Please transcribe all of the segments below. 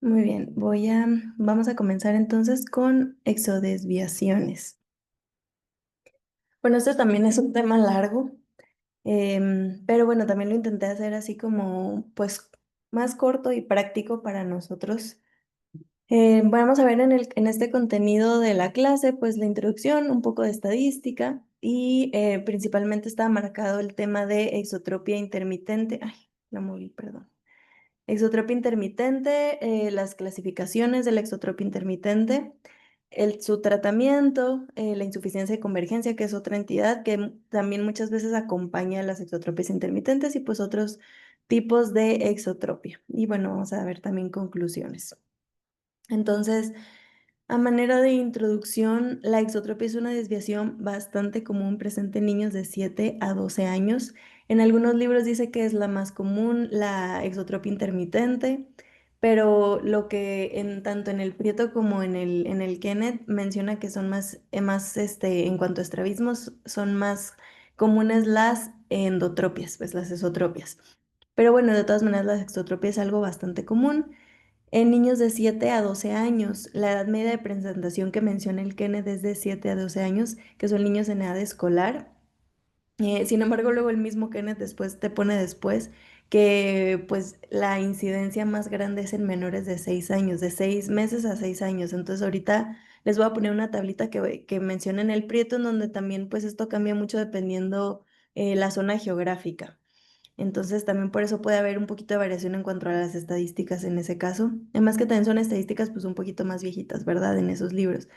Muy bien, vamos a comenzar entonces con exodesviaciones. Bueno, esto también es un tema largo, pero bueno, también lo intenté hacer así como, pues, más corto y práctico para nosotros. Vamos a ver en este contenido de la clase, pues, la introducción, un poco de estadística y principalmente está marcado el tema de exotropia intermitente. Ay, la moví, perdón. Exotropia intermitente, las clasificaciones de la exotropia intermitente, su tratamiento, la insuficiencia de convergencia, que es otra entidad que también muchas veces acompaña a las exotropias intermitentes y pues otros tipos de exotropia. Y bueno, vamos a ver también conclusiones. Entonces, a manera de introducción, la exotropia es una desviación bastante común presente en niños de 7 a 12 años. En algunos libros dice que es la más común, la exotropia intermitente, pero lo que tanto en el Prieto como en el Kenneth menciona que son en cuanto a estrabismos, son más comunes las endotropias, pues las esotropias. Pero bueno, de todas maneras, la exotropia es algo bastante común. En niños de 7 a 12 años, la edad media de presentación que menciona el Kenneth es de 7 a 12 años, que son niños en edad escolar. Sin embargo, luego el mismo Kenneth después te pone después que pues la incidencia más grande es en menores de 6 años, de 6 meses a 6 años. Entonces ahorita les voy a poner una tablita que menciona en el Prieto, en donde también pues esto cambia mucho dependiendo la zona geográfica. Entonces también por eso puede haber un poquito de variación en cuanto a las estadísticas en ese caso. Además que también son estadísticas pues un poquito más viejitas, ¿verdad? En esos libros.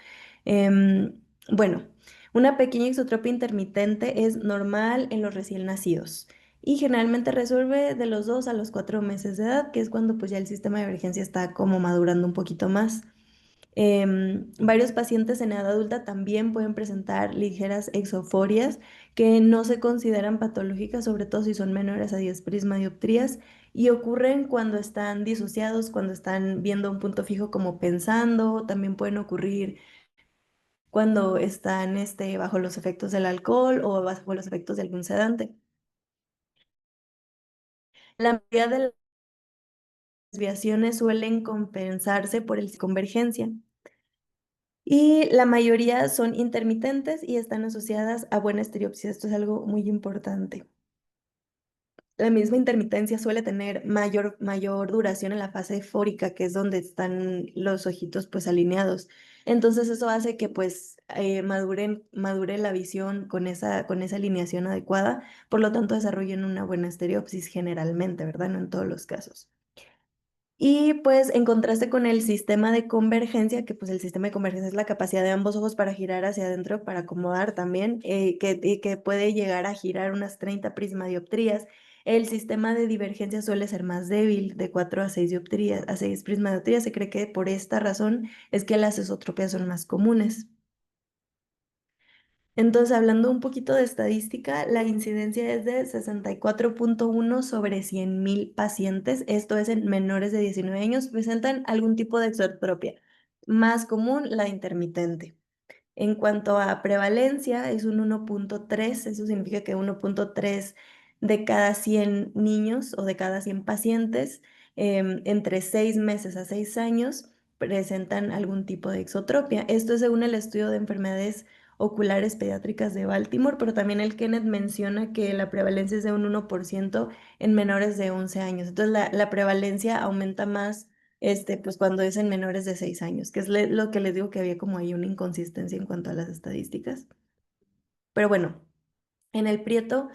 Em, bueno, una pequeña exotropia intermitente es normal en los recién nacidos y generalmente resuelve de los 2 a los 4 meses de edad, que es cuando pues ya el sistema de emergencia está como madurando un poquito más. Varios pacientes en edad adulta también pueden presentar ligeras exoforias que no se consideran patológicas, sobre todo si son menores a 10 prismadioptrías, y ocurren cuando están disociados, cuando están viendo un punto fijo como pensando, también pueden ocurrir cuando están bajo los efectos del alcohol o bajo los efectos de algún sedante. La mayoría de las desviaciones suelen compensarse por el convergencia. Y la mayoría son intermitentes y están asociadas a buena estereopsis. Esto es algo muy importante. La misma intermitencia suele tener mayor duración en la fase fórica, que es donde están los ojitos pues alineados. Entonces eso hace que pues madure la visión con esa alineación adecuada, por lo tanto desarrollen una buena estereopsis generalmente, ¿verdad? No en todos los casos. Y pues en contraste con el sistema de convergencia, que pues el sistema de convergencia es la capacidad de ambos ojos para girar hacia adentro, para acomodar también, y que puede llegar a girar unas 30 prismadioptrías. El sistema de divergencia suele ser más débil, de 4 a 6 dioptrías, a 6 prismadioptrías. Se cree que por esta razón es que las esotropias son más comunes. Entonces, hablando un poquito de estadística, la incidencia es de 64,1 sobre 100,000 pacientes. Esto es en menores de 19 años, presentan algún tipo de exotropia. Más común, la intermitente. En cuanto a prevalencia, es un 1,3. Eso significa que 1,3 de cada 100 niños o de cada 100 pacientes entre 6 meses a 6 años presentan algún tipo de exotropia. Esto es según el estudio de enfermedades oculares pediátricas de Baltimore, pero también el Kenneth menciona que la prevalencia es de un 1% en menores de 11 años. Entonces la prevalencia aumenta más pues cuando es en menores de 6 años, que es lo que les digo que había como ahí una inconsistencia en cuanto a las estadísticas. Pero bueno, en el Prieto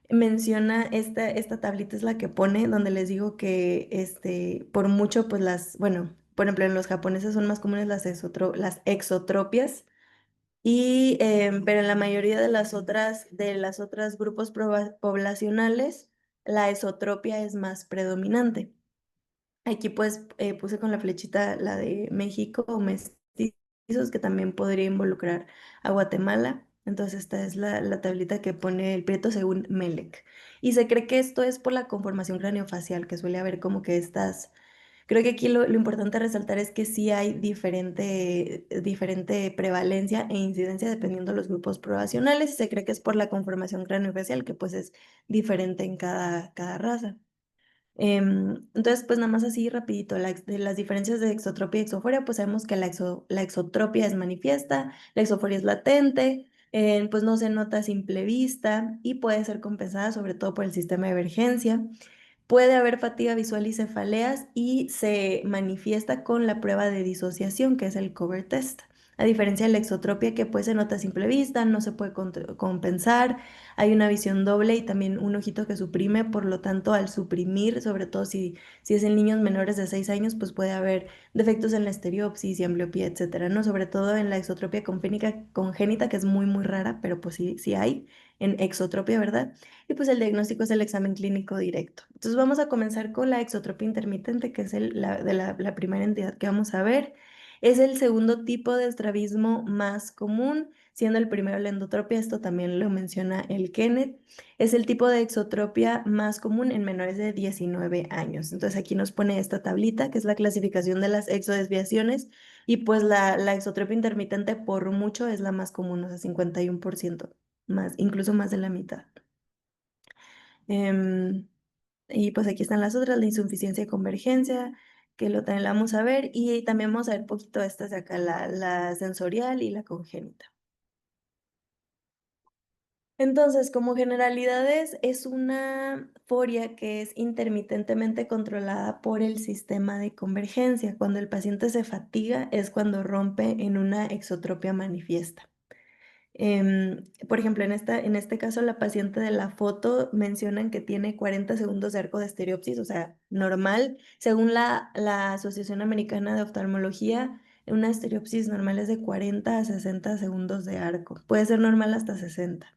menciona esta tablita es la que pone, donde les digo que por mucho, pues bueno, por ejemplo, en los japoneses son más comunes las exotropias, pero en la mayoría de las otras grupos poblacionales, la esotropia es más predominante. Aquí pues puse con la flechita la de México o mestizos, que también podría involucrar a Guatemala. Entonces esta es la tablita que pone el Prieto según Melec. Y se cree que esto es por la conformación craneofacial, que suele haber como que estas. Creo que aquí lo importante a resaltar es que sí hay diferente prevalencia e incidencia dependiendo de los grupos poblacionales. Y se cree que es por la conformación craneofacial, que pues es diferente en cada raza. Entonces, pues nada más así rapidito, de las diferencias de exotropia y exoforia, pues sabemos que la exotropia es manifiesta, la exoforia es latente, pues no se nota a simple vista y puede ser compensada sobre todo por el sistema de emergencia. Puede haber fatiga visual y cefaleas y se manifiesta con la prueba de disociación, que es el cover test. A diferencia de la exotropia, que pues se nota a simple vista, no se puede compensar, hay una visión doble y también un ojito que suprime, por lo tanto, al suprimir, sobre todo si es en niños menores de 6 años, pues puede haber defectos en la estereopsis y ambliopía, etcétera, ¿no? Sobre todo en la exotropia congénita, que es muy, muy rara, pero pues sí, sí hay en exotropia, ¿verdad? Y pues el diagnóstico es el examen clínico directo. Entonces vamos a comenzar con la exotropia intermitente, que es la primera entidad que vamos a ver. Es el segundo tipo de estrabismo más común, siendo el primero la endotropia. Esto también lo menciona el Kenneth. Es el tipo de exotropia más común en menores de 19 años. Entonces aquí nos pone esta tablita, que es la clasificación de las exodesviaciones. Y pues la exotropia intermitente por mucho es la más común, o sea, 51% más, incluso más de la mitad. Em, y pues aquí están las otras, la insuficiencia de convergencia, que lo también la vamos a ver, y también vamos a ver un poquito estas de acá, la sensorial y la congénita. Entonces, como generalidades, es una foria que es intermitentemente controlada por el sistema de convergencia. Cuando el paciente se fatiga es cuando rompe en una exotropia manifiesta. Por ejemplo, en este caso, la paciente de la foto mencionan que tiene 40 segundos de arco de estereopsis, o sea, normal. Según la Asociación Americana de Oftalmología, una estereopsis normal es de 40 a 60 segundos de arco. Puede ser normal hasta 60.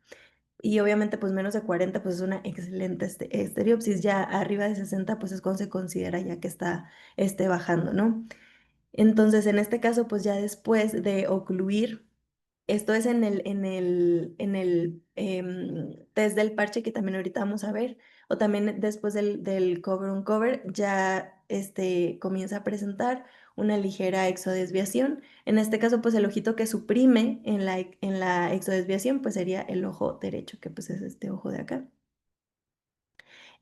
Y obviamente, pues menos de 40 pues es una excelente estereopsis. Ya arriba de 60 pues es cuando se considera ya que está bajando, ¿no? Entonces, en este caso, pues ya después de ocluir, esto es en el test del parche que también ahorita vamos a ver, o también después del cover on cover, ya comienza a presentar una ligera exodesviación. En este caso, pues el ojito que suprime en la exodesviación, pues sería el ojo derecho, que pues es este ojo de acá.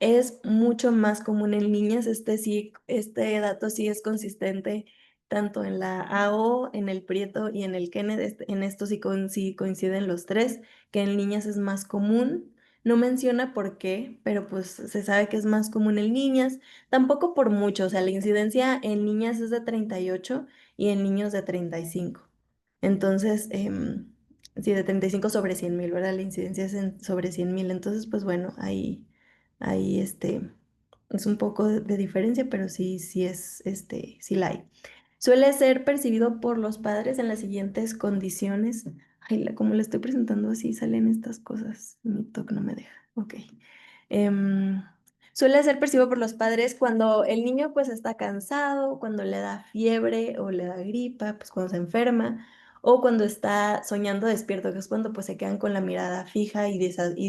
Es mucho más común en niñas, sí, este dato sí es consistente tanto en la AO, en el Prieto y en el Kenneth, en esto sí coinciden los tres, que en niñas es más común. No menciona por qué, pero pues se sabe que es más común en niñas, tampoco por mucho, o sea, la incidencia en niñas es de 38 y en niños de 35. Entonces, sí, de 35 sobre 100,000, ¿verdad? La incidencia es sobre 100,000, entonces, pues bueno, ahí es un poco de diferencia, pero sí, sí sí la hay. Suele ser percibido por los padres en las siguientes condiciones. Ay, como le estoy presentando así, salen estas cosas. Mi TOC no me deja. Ok. Em, Suele ser percibido por los padres cuando el niño pues está cansado, cuando le da fiebre o le da gripa, pues cuando se enferma, o cuando está soñando despierto, que es cuando pues se quedan con la mirada fija y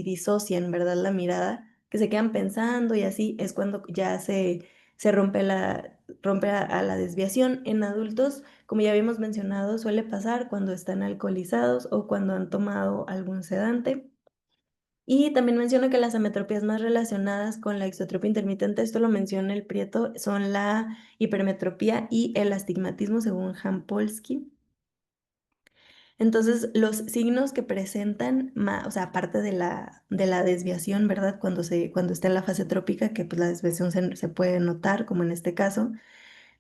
disocian, ¿verdad? La mirada, que se quedan pensando y así es cuando ya se rompe a la desviación. En adultos, como ya habíamos mencionado, suele pasar cuando están alcoholizados o cuando han tomado algún sedante. Y también menciona que las ametropías más relacionadas con la exotropia intermitente, esto lo menciona el Prieto, son la hipermetropía y el astigmatismo según Jampolsky. Entonces, los signos que presentan, o sea, aparte de la desviación, ¿verdad? Cuando está en la fase trópica, que pues la desviación se puede notar, como en este caso,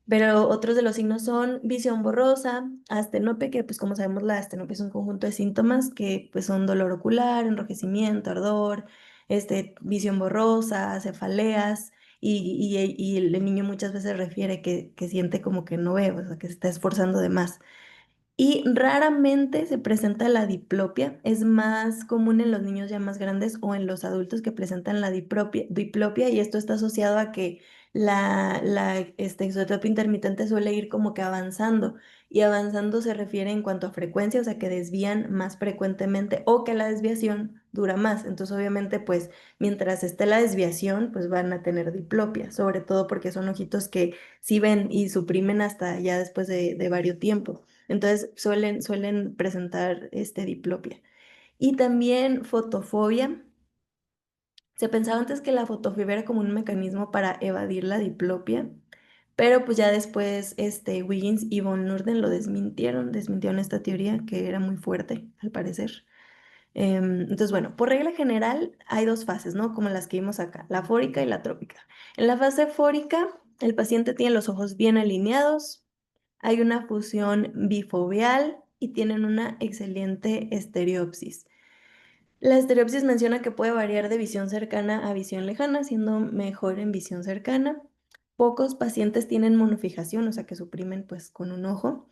pero otros de los signos son visión borrosa, astenope, que pues como sabemos la astenope es un conjunto de síntomas que pues son dolor ocular, enrojecimiento, ardor, visión borrosa, cefaleas, y el niño muchas veces refiere que siente como que no ve, o sea, que se está esforzando de más. Y raramente se presenta la diplopia. Es más común en los niños ya más grandes o en los adultos que presentan la diplopia, y esto está asociado a que la exotropia intermitente suele ir como que avanzando, y avanzando se refiere en cuanto a frecuencia, o sea que desvían más frecuentemente o que la desviación dura más. Entonces obviamente pues mientras esté la desviación pues van a tener diplopia, sobre todo porque son ojitos que sí ven y suprimen hasta ya después de varios tiempo. Entonces suelen presentar diplopia. Y también fotofobia, Se pensaba antes que la fotofobia era como un mecanismo para evadir la diplopia, pero pues ya después Wiggins y von Norden lo desmintieron esta teoría que era muy fuerte, al parecer. Entonces, bueno, por regla general hay dos fases, ¿no? Como las que vimos acá, la fórica y la trópica. En la fase fórica, el paciente tiene los ojos bien alineados, hay una fusión bifoveal y tienen una excelente estereopsis. La estereopsis menciona que puede variar de visión cercana a visión lejana, siendo mejor en visión cercana. Pocos pacientes tienen monofijación, o sea que suprimen pues con un ojo.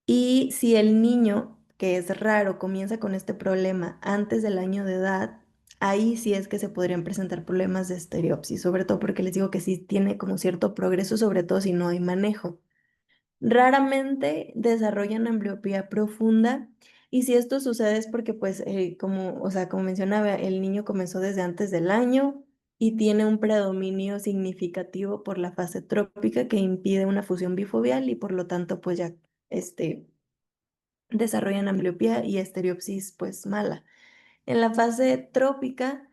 Y si el niño, que es raro, comienza con este problema antes del año de edad, ahí sí es que se podrían presentar problemas de estereopsis, sobre todo porque les digo que sí tiene como cierto progreso, sobre todo si no hay manejo. Raramente desarrollan ambliopía profunda y si esto sucede es porque pues como, o sea, como mencionaba, el niño comenzó desde antes del año y tiene un predominio significativo por la fase trópica que impide una fusión bifoveal y por lo tanto pues ya este, desarrollan ambliopía y estereopsis pues mala. En la fase trópica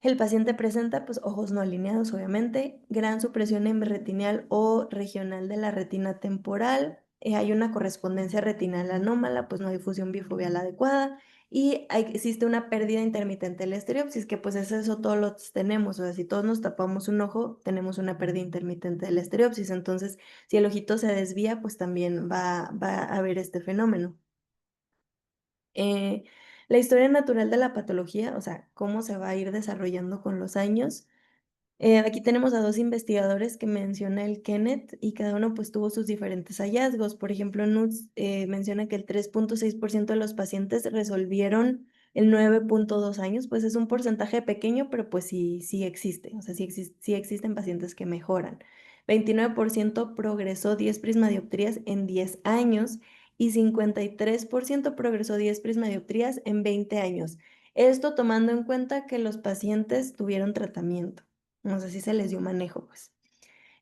el paciente presenta pues ojos no alineados, obviamente, gran supresión en retinial o regional de la retina temporal, hay una correspondencia retinal anómala, pues no hay fusión bifoveal adecuada y existe una pérdida intermitente de la estereopsis, que pues es eso todos los tenemos, o sea, si todos nos tapamos un ojo, tenemos una pérdida intermitente de la estereopsis, entonces si el ojito se desvía, pues también va a haber este fenómeno. Eh, la historia natural de la patología, o sea, cómo se va a ir desarrollando con los años. Aquí tenemos a dos investigadores que menciona el Kenneth y cada uno pues tuvo sus diferentes hallazgos. Por ejemplo, Nutz menciona que el 3,6% de los pacientes resolvieron en 9,2 años, pues es un porcentaje pequeño, pero pues sí existe, o sea, sí existen pacientes que mejoran. 29% progresó 10 prismadioptrías en 10 años y 53% progresó 10 prismadioptrías en 20 años. Esto tomando en cuenta que los pacientes tuvieron tratamiento. No sé si se les dio manejo, pues.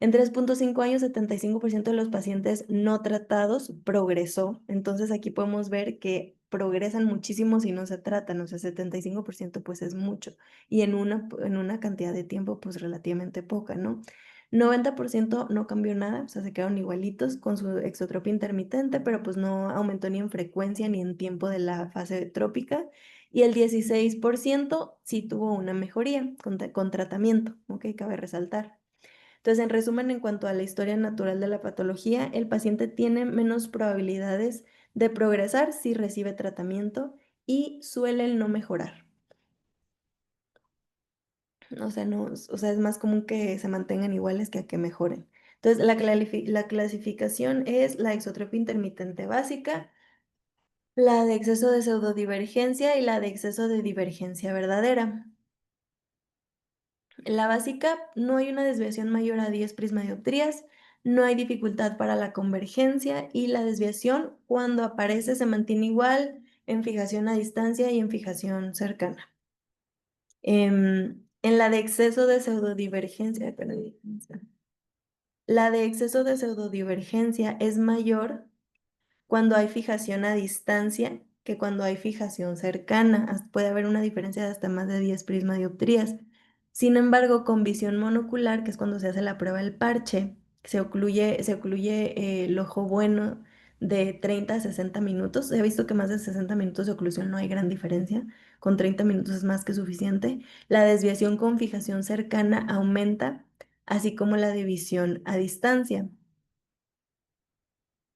En 3,5 años, 75% de los pacientes no tratados progresó. Entonces aquí podemos ver que progresan muchísimo si no se tratan, o sea, 75% pues es mucho. Y en una cantidad de tiempo pues relativamente poca, ¿no? 90% no cambió nada, o sea, se quedaron igualitos con su exotropia intermitente, pero pues no aumentó ni en frecuencia ni en tiempo de la fase trópica. Y el 16% sí tuvo una mejoría con tratamiento, ¿ok? Cabe resaltar. Entonces, en resumen, en cuanto a la historia natural de la patología, el paciente tiene menos probabilidades de progresar si recibe tratamiento y suelen no mejorar. O sea, no, o sea, es más común que se mantengan iguales que a que mejoren. Entonces, la clasificación es la exotropia intermitente básica, la de exceso de pseudodivergencia y la de exceso de divergencia verdadera. En la básica no hay una desviación mayor a 10 prismadioptrías, no hay dificultad para la convergencia y la desviación cuando aparece se mantiene igual en fijación a distancia y en fijación cercana. En la de exceso de pseudodivergencia, perdón, la de exceso de pseudodivergencia es mayor cuando hay fijación a distancia que cuando hay fijación cercana. Puede haber una diferencia de hasta más de 10 prismadioptrías. Sin embargo, con visión monocular, que es cuando se hace la prueba del parche, se ocluye el ojo bueno de 30 a 60 minutos. He visto que más de 60 minutos de oclusión no hay gran diferencia. Con 30 minutos es más que suficiente. La desviación con fijación cercana aumenta, así como la de visión a distancia.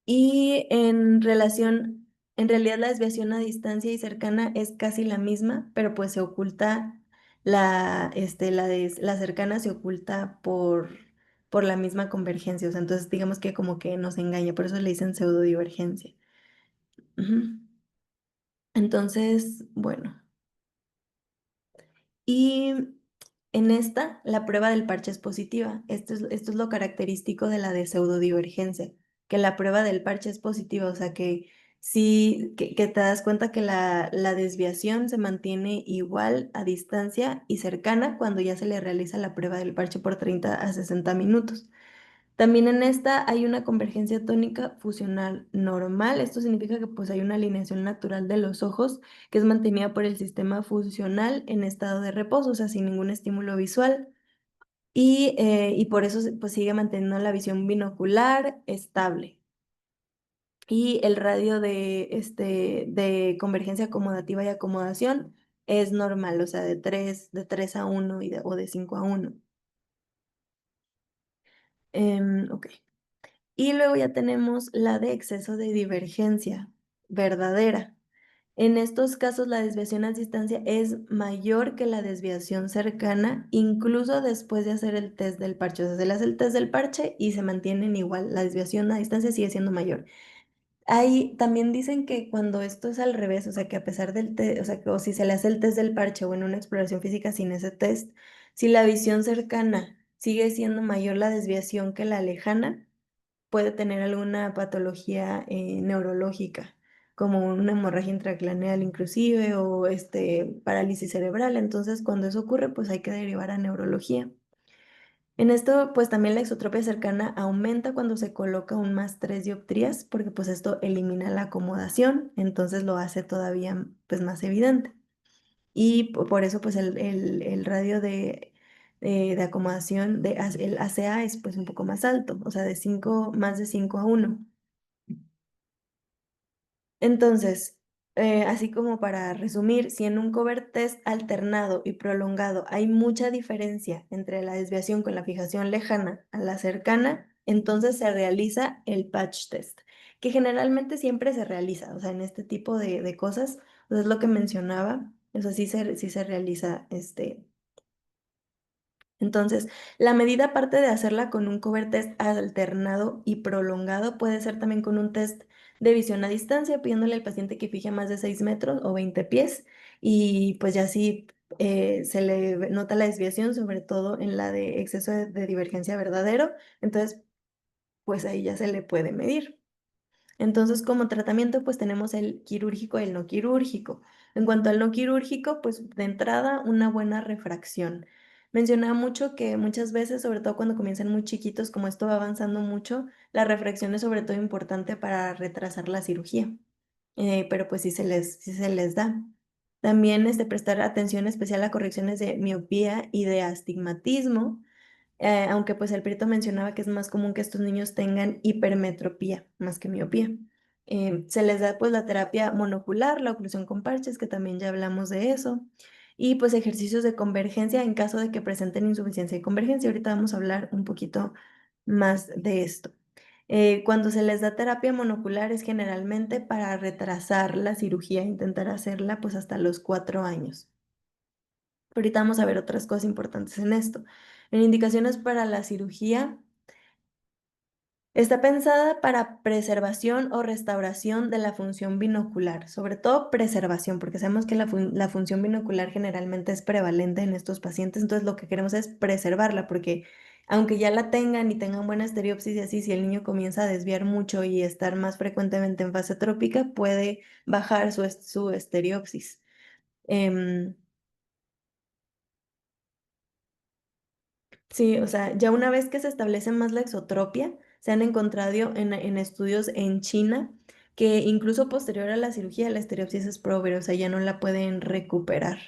Y en realidad la desviación a distancia y cercana es casi la misma, pero pues se oculta la cercana se oculta por la misma convergencia. O sea, entonces digamos que como que nos engaña, por eso le dicen pseudodivergencia. Ujú. Entonces, bueno. Y en esta, la prueba del parche es positiva. Esto es lo característico de la de pseudodivergencia, que la prueba del parche es positiva, o sea que sí, que te das cuenta que la desviación se mantiene igual a distancia y cercana cuando ya se le realiza la prueba del parche por 30 a 60 minutos. También en esta hay una convergencia tónica fusional normal. Esto significa que pues hay una alineación natural de los ojos que es mantenida por el sistema funcional en estado de reposo, o sea, sin ningún estímulo visual. Y por eso pues sigue manteniendo la visión binocular estable. Y el radio de convergencia acomodativa y acomodación es normal, o sea, de tres a 1 o de 5 a 1. Ok. Y luego ya tenemos la de exceso de divergencia verdadera. En estos casos, la desviación a distancia es mayor que la desviación cercana, incluso después de hacer el test del parche. O sea, se le hace el test del parche y se mantienen igual. La desviación a distancia sigue siendo mayor. Ahí también dicen que cuando esto es al revés, o sea, que a pesar del test, o sea, o si se le hace el test del parche o en una exploración física sin ese test, si la visión cercana sigue siendo mayor la desviación que la lejana, puede tener alguna patología neurológica, como una hemorragia intracraneal inclusive o parálisis cerebral. Entonces, cuando eso ocurre, pues hay que derivar a neurología. En esto, pues también la exotropia cercana aumenta cuando se coloca un +3 dioptrías, porque pues esto elimina la acomodación, entonces lo hace todavía pues más evidente. Y por eso pues el radio de acomodación el ACA es pues un poco más alto, o sea, más de 5 a 1. Entonces, así como para resumir, si en un cover test alternado y prolongado hay mucha diferencia entre la desviación con la fijación lejana a la cercana, entonces se realiza el patch test, que generalmente siempre se realiza, o sea, en este tipo de cosas, pues es lo que mencionaba, o sea, sí se realiza entonces, la medida, aparte de hacerla con un cover test alternado y prolongado, puede ser también con un test de visión a distancia, pidiéndole al paciente que fije más de 6 metros o 20 pies, y pues ya sí se le nota la desviación, sobre todo en la de exceso de divergencia verdadero, entonces pues ahí ya se le puede medir. Entonces, como tratamiento, pues tenemos el quirúrgico y el no quirúrgico. En cuanto al no quirúrgico, pues de entrada, una buena refracción. Mencionaba mucho que muchas veces, sobre todo cuando comienzan muy chiquitos, como esto va avanzando mucho, la refracción es sobre todo importante para retrasar la cirugía. Pero pues sí se les da. También prestar atención especial a correcciones de miopía y de astigmatismo, aunque pues el perito mencionaba que es más común que estos niños tengan hipermetropía más que miopía. Se les da pues la terapia monocular, la oclusión con parches, que también ya hablamos de eso, y pues ejercicios de convergencia en caso de que presenten insuficiencia de convergencia. Ahorita vamos a hablar un poquito más de esto. Cuando se les da terapia monocular es generalmente para retrasar la cirugía, intentar hacerla pues hasta los 4 años. Ahorita vamos a ver otras cosas importantes en esto. En indicaciones para la cirugía, está pensada para preservación o restauración de la función binocular, sobre todo preservación, porque sabemos que la función binocular generalmente es prevalente en estos pacientes, entonces lo que queremos es preservarla, porque aunque ya la tengan y tengan buena estereopsis y así, si el niño comienza a desviar mucho y estar más frecuentemente en fase trópica, puede bajar su estereopsis. Em, Sí, o sea, ya una vez que se establece más la exotropia, se han encontrado en estudios en China que incluso posterior a la cirugía la estereopsis es progresiva, o sea, ya no la pueden recuperar.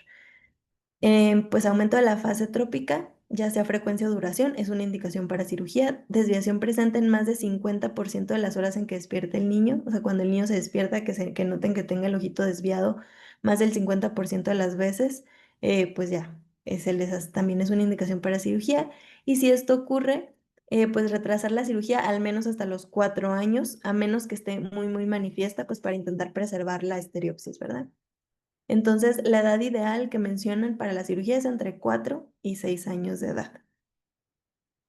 Pues aumento de la fase trópica, ya sea frecuencia o duración, es una indicación para cirugía. Desviación presente en más de 50% de las horas en que despierta el niño, o sea, cuando el niño se despierta, que noten que tenga el ojito desviado más del 50% de las veces, pues ya, también es una indicación para cirugía. Y si esto ocurre, pues retrasar la cirugía al menos hasta los 4 años, a menos que esté muy, muy manifiesta, pues para intentar preservar la estereopsis, ¿verdad? Entonces, la edad ideal que mencionan para la cirugía es entre 4 y 6 años de edad.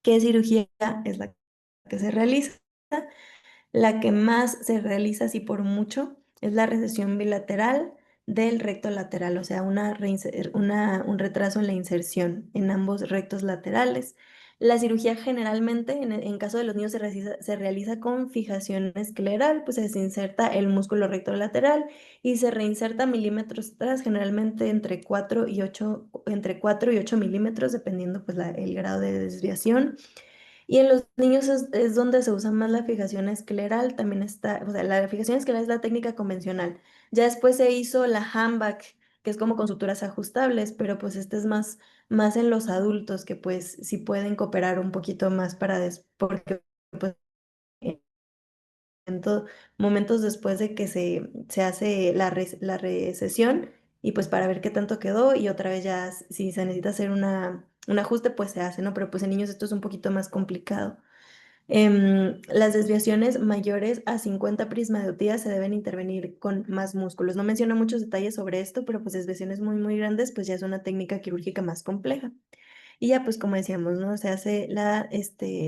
¿Qué cirugía es la que se realiza? La que más se realiza, así por mucho, es la recesión bilateral del recto lateral, o sea, un retraso en la inserción en ambos rectos laterales. La cirugía generalmente, en caso de los niños, se realiza con fijación escleral, pues se inserta el músculo recto lateral y se reinserta milímetros atrás, generalmente entre 4 y 8 milímetros, dependiendo pues el grado de desviación. Y en los niños es donde se usa más la fijación escleral, también está, o sea, la fijación escleral es la técnica convencional. Ya después se hizo la handback, que es como con suturas ajustables, pero pues este es más en los adultos que pues sí pueden cooperar un poquito más porque pues momentos después de que se hace la recesión y pues para ver qué tanto quedó y otra vez ya si se necesita hacer un ajuste pues se hace, ¿no? Pero pues en niños esto es un poquito más complicado. Las desviaciones mayores a 50 prismadioptrías se deben intervenir con más músculos. No menciono muchos detalles sobre esto, pero pues desviaciones muy grandes pues ya es una técnica quirúrgica más compleja. Y ya pues como decíamos, ¿no? Se hace la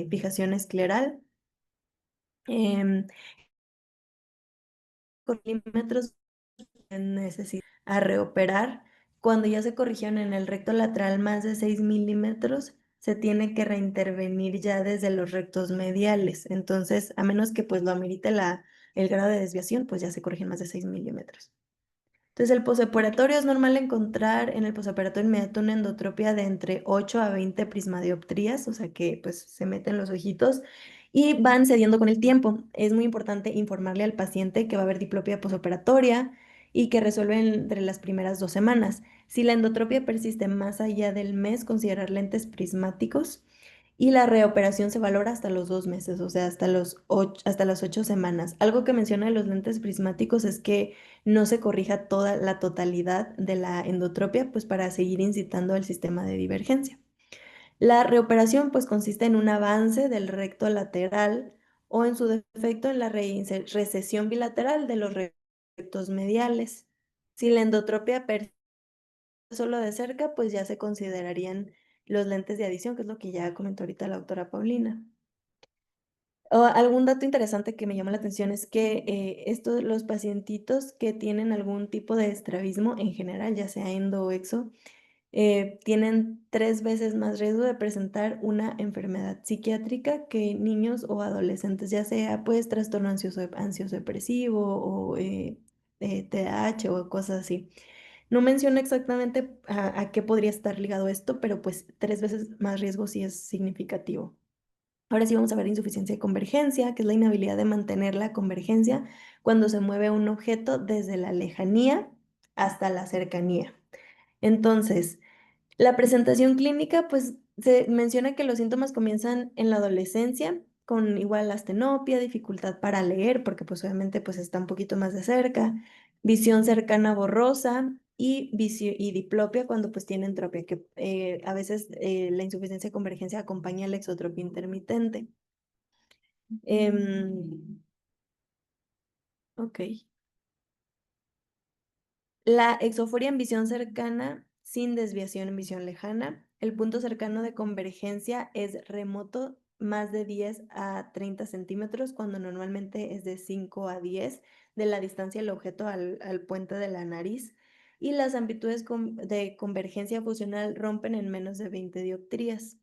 fijación escleral. em, con milímetros necesita a reoperar. Cuando ya se corrigieron en el recto lateral más de 6 milímetros, se tiene que reintervenir ya desde los rectos mediales. Entonces, a menos que pues lo amerite el grado de desviación, pues ya se corrigen más de 6 milímetros. Entonces, el posoperatorio es normal encontrar en el posoperatorio inmediato una endotropia de entre 8 a 20 prismadioptrías, o sea que pues se meten los ojitos y van cediendo con el tiempo. Es muy importante informarle al paciente que va a haber diplopia posoperatoria y que resuelve entre las primeras 2 semanas. Si la endotropia persiste más allá del mes, considerar lentes prismáticos. Y la reoperación se valora hasta los 2 meses, o sea, hasta las 8 semanas. Algo que menciona de los lentes prismáticos es que no se corrija toda la totalidad de la endotropia, pues para seguir incitando al sistema de divergencia. La reoperación, pues consiste en un avance del recto lateral o en su defecto en la recesión bilateral de los rectos mediales. Si la endotropia persiste solo de cerca, pues ya se considerarían los lentes de adición, que es lo que ya comentó ahorita la doctora Paulina. Algún dato interesante que me llama la atención es que los pacientitos que tienen algún tipo de estrabismo en general, ya sea endo o exo, tienen 3 veces más riesgo de presentar una enfermedad psiquiátrica que niños o adolescentes, ya sea pues trastorno ansioso depresivo o TDAH o cosas así. No menciona exactamente a qué podría estar ligado esto, pero pues 3 veces más riesgo sí es significativo. Ahora sí vamos a ver insuficiencia de convergencia, que es la inhabilidad de mantener la convergencia cuando se mueve un objeto desde la lejanía hasta la cercanía. Entonces, la presentación clínica, pues se menciona que los síntomas comienzan en la adolescencia, con igual astenopia, dificultad para leer, porque pues obviamente pues está un poquito más de cerca, visión cercana borrosa y diplopia cuando pues tienen entropia, que a veces la insuficiencia de convergencia acompaña la exotropia intermitente. Ok. La exoforia en visión cercana sin desviación en visión lejana. El punto cercano de convergencia es remoto más de 10 a 30 centímetros, cuando normalmente es de 5 a 10 de la distancia del objeto al puente de la nariz. Y las amplitudes de convergencia fusional rompen en menos de 20 dioptrías,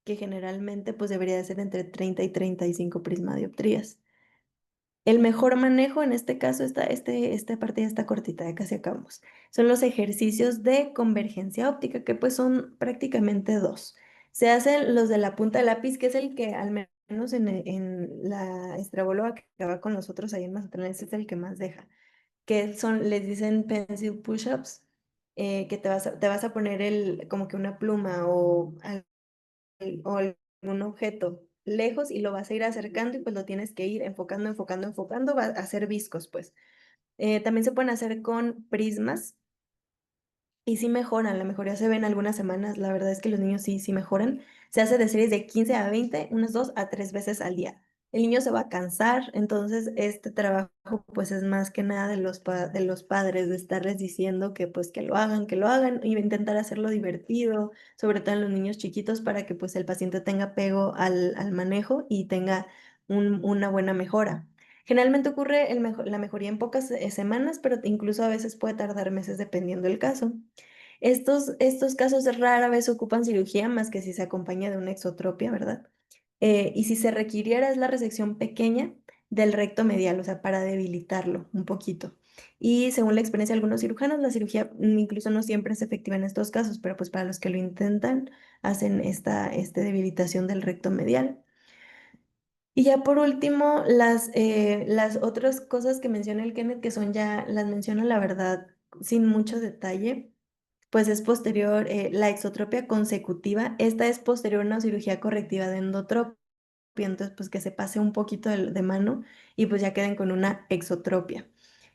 que generalmente pues debería de ser entre 30 y 35 prismadioptrías. El mejor manejo, en este caso, esta parte ya está cortita, ya casi acabamos. Son los ejercicios de convergencia óptica, que pues son prácticamente dos. Se hacen los de la punta del lápiz, que es el que al menos en la estrabóloga que va con nosotros ahí en Mazatlán, ese es el que más deja. Les dicen pencil push-ups, que te vas a poner como que una pluma o algún objeto lejos y lo vas a ir acercando y pues lo tienes que ir enfocando, va a hacer viscos, pues. También se pueden hacer con prismas y sí mejoran, la mejoría se ve en algunas semanas, la verdad es que los niños sí mejoran. Se hace de series de 15 a 20, unas 2 a 3 veces al día. El niño se va a cansar, entonces este trabajo pues es más que nada de los padres, de estarles diciendo que pues que lo hagan y intentar hacerlo divertido, sobre todo en los niños chiquitos para que pues el paciente tenga apego al manejo y tenga una buena mejora. Generalmente ocurre la mejoría en pocas semanas, pero incluso a veces puede tardar meses dependiendo del caso. Estos casos rara vez ocupan cirugía más que si se acompaña de una exotropia, ¿verdad? Y si se requiriera es la resección pequeña del recto medial, o sea, para debilitarlo un poquito. Y según la experiencia de algunos cirujanos, la cirugía incluso no siempre es efectiva en estos casos, pero pues para los que lo intentan, hacen esta debilitación del recto medial. Y ya por último, las otras cosas que menciona el Kenneth, que son ya, las menciona la verdad sin mucho detalle, pues es posterior, la exotropia consecutiva, esta es posterior a una cirugía correctiva de endotropia, entonces pues que se pase un poquito de mano y pues ya queden con una exotropia.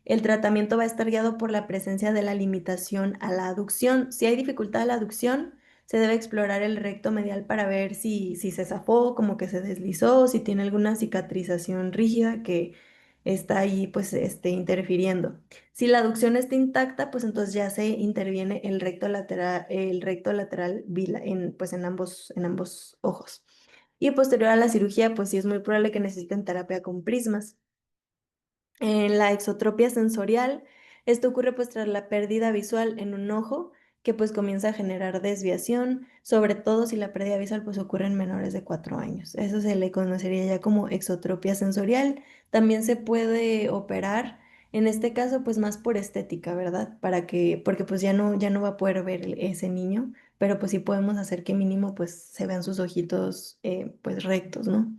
El tratamiento va a estar guiado por la presencia de la limitación a la aducción. Si hay dificultad a la aducción, se debe explorar el recto medial para ver si se zafó, como que se deslizó, si tiene alguna cicatrización rígida que está ahí pues interfiriendo. Si la aducción está intacta, pues entonces ya se interviene el recto lateral pues en ambos ojos. Y posterior a la cirugía, pues sí es muy probable que necesiten terapia con prismas. En la exotropia sensorial, esto ocurre pues tras la pérdida visual en un ojo, que pues comienza a generar desviación, sobre todo si la pérdida visual pues ocurre en menores de 4 años. Eso se le conocería ya como exotropia sensorial. También se puede operar, en este caso pues más por estética, ¿verdad? Porque pues ya no va a poder ver ese niño, pero pues sí podemos hacer que mínimo pues se vean sus ojitos pues rectos, ¿no?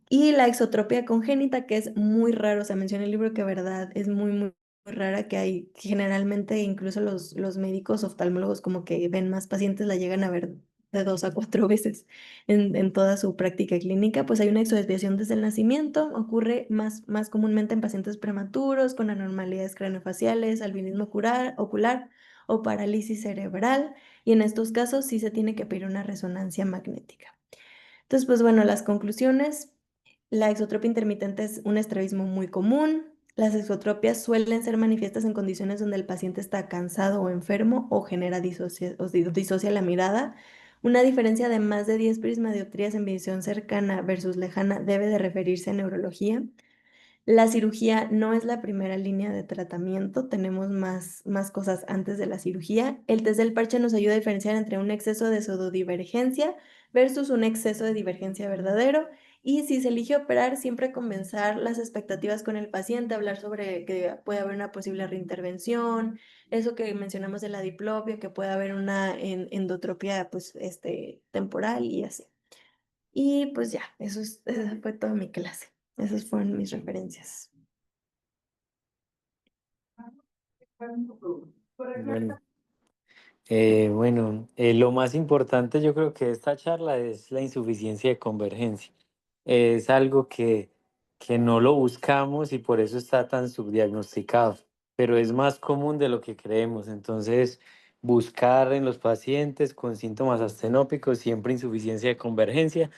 Y la exotropia congénita, que es muy raro, o sea, menciona el libro que verdad es muy rara, que hay que generalmente incluso los médicos oftalmólogos como que ven más pacientes, la llegan a ver de 2 a 4 veces en toda su práctica clínica, pues hay una exodesviación desde el nacimiento, ocurre más comúnmente en pacientes prematuros con anormalidades craneofaciales, albinismo ocular o parálisis cerebral, y en estos casos sí se tiene que pedir una resonancia magnética. Entonces, pues bueno, las conclusiones. La exotropia intermitente es un estrabismo muy común. Las exotropias suelen ser manifiestas en condiciones donde el paciente está cansado o enfermo o genera disocia la mirada. Una diferencia de más de 10 prismadioptrías en visión cercana versus lejana debe de referirse a neurología. La cirugía no es la primera línea de tratamiento, tenemos más cosas antes de la cirugía. El test del parche nos ayuda a diferenciar entre un exceso de pseudodivergencia versus un exceso de divergencia verdadero. Y si se elige operar, siempre comenzar las expectativas con el paciente, hablar sobre que puede haber una posible reintervención, eso que mencionamos de la diplopia, que puede haber una endotropia pues, temporal y así. Y pues ya, esa fue toda mi clase. Esas fueron mis referencias. Bueno, lo más importante yo creo que de esta charla es la insuficiencia de convergencia. Es algo que no lo buscamos y por eso está tan subdiagnosticado, pero es más común de lo que creemos. Entonces, buscar en los pacientes con síntomas astenópicos siempre insuficiencia de convergencia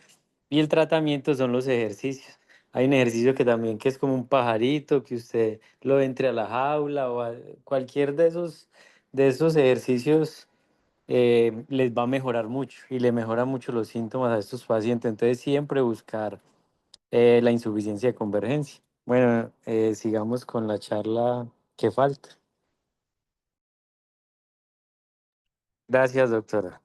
y el tratamiento son los ejercicios. Hay un ejercicio que también que es como un pajarito, que usted lo entre a la jaula o a cualquier de esos ejercicios les va a mejorar mucho y le mejora mucho los síntomas a estos pacientes. Entonces siempre buscar la insuficiencia de convergencia. Bueno, sigamos con la charla que falta. Gracias, doctora.